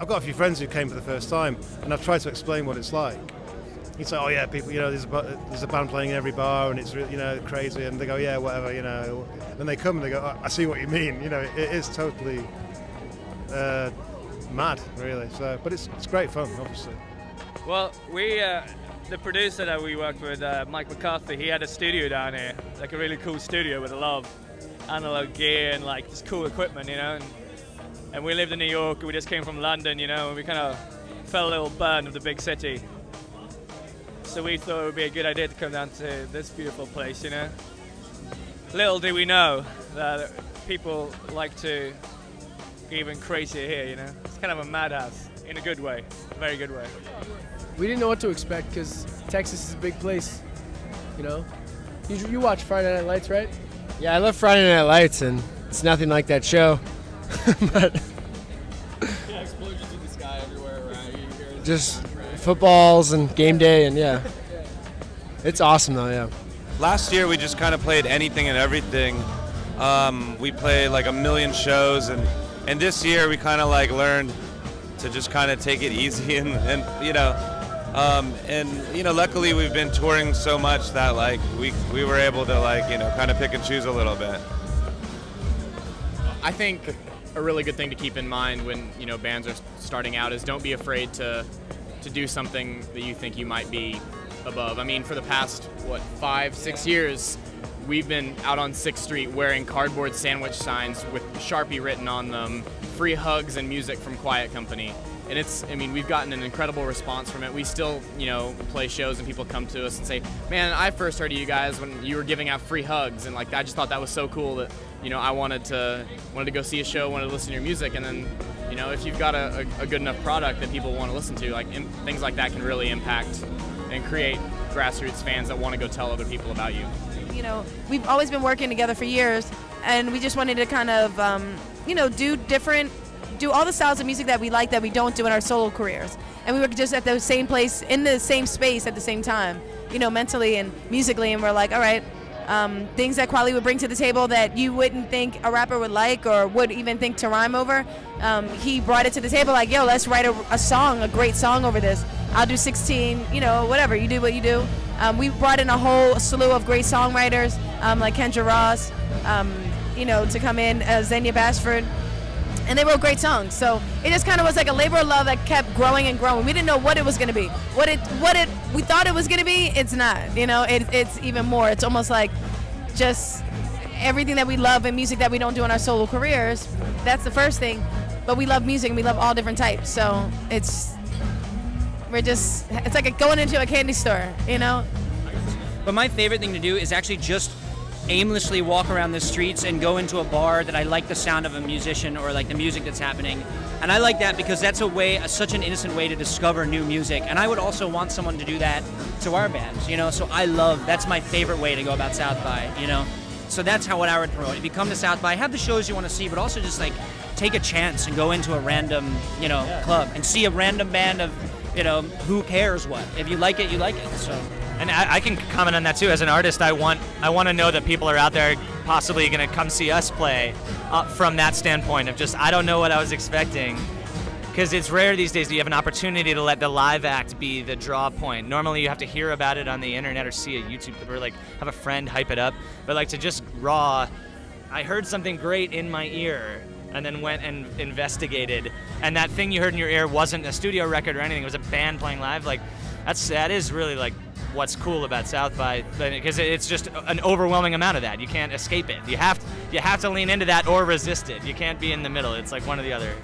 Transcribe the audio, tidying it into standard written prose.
I've got a few friends who came for the first time, and I've tried to explain what it's like. He's like, oh yeah, people, there's a band playing in every bar, and it's crazy, and they go, yeah, whatever, Then they come and they go, oh, I see what you mean. It is totally mad, really. So, but it's great fun, obviously. Well, the producer that we worked with, Mike McCarthy, he had a studio down here, like a really cool studio with a lot of analog gear and like just cool equipment, And we lived in New York, and we just came from London, and we kind of felt a little burn of the big city. So we thought it would be a good idea to come down to this beautiful place, Little do we know that people like to be even crazier here, It's kind of a madhouse in a good way, a very good way. We didn't know what to expect because Texas is a big place, You watch Friday Night Lights, right? Yeah, I love Friday Night Lights, and it's nothing like that show. But yeah, explosions in the sky everywhere around you. Just footballs and game day, and yeah. It's awesome though, yeah. Last year we just kind of played anything and everything. We played like a million shows, and this year we kind of like learned to just kind of take it easy and luckily we've been touring so much that like we were able to like kind of pick and choose a little bit. I think a really good thing to keep in mind when bands are starting out is don't be afraid to do something that you think you might be above. I mean, for the past 5-6 years, we've been out on 6th Street wearing cardboard sandwich signs with Sharpie written on them, free hugs and music from Quiet Company. And we've gotten an incredible response from it. We still, play shows and people come to us and say, man, I first heard of you guys when you were giving out free hugs. And like, I just thought that was so cool that, I wanted to go see a show, wanted to listen to your music. And then, if you've got a good enough product that people want to listen to, like things like that can really impact and create grassroots fans that want to go tell other people about you. We've always been working together for years, and we just wanted to kind of, do all the styles of music that we like that we don't do in our solo careers. And we were just at the same place, in the same space at the same time, mentally and musically, and we're like, all right, things that Kweli would bring to the table that you wouldn't think a rapper would like or would even think to rhyme over, he brought it to the table like, yo, let's write a song, a great song over this. I'll do 16, whatever, you do what you do. We brought in a whole slew of great songwriters, like Kendra Ross, to come in, Xenia Bashford, and they wrote great songs. So it just kind of was like a labor of love that kept growing and growing. We didn't know what it was going to be. We thought it was going to be, it's not. It's even more. It's almost like just everything that we love in music that we don't do in our solo careers. That's the first thing. But we love music and we love all different types. So it's like going into a candy store, But my favorite thing to do is actually just aimlessly walk around the streets and go into a bar that I like the sound of a musician or like the music that's happening. And I like that because that's such an innocent way to discover new music. And I would also want someone to do that to our bands, So that's my favorite way to go about South by, So that's what I would promote. If you come to South by, have the shows you want to see, but also just like take a chance and go into a random, club and see a random band of, who cares what. If you like it, you like it. So. And I can comment on that too. As an artist, I want to know that people are out there possibly going to come see us play from that standpoint of just, I don't know what I was expecting. Because it's rare these days that you have an opportunity to let the live act be the draw point. Normally you have to hear about it on the internet or see a YouTube clip or like have a friend hype it up. But like to just raw, I heard something great in my ear and then went and investigated. And that thing you heard in your ear wasn't a studio record or anything. It was a band playing live. Like that is really like what's cool about South by, because it's just an overwhelming amount of that. You can't escape it. You have to lean into that or resist it. You can't be in the middle. It's like one or the other.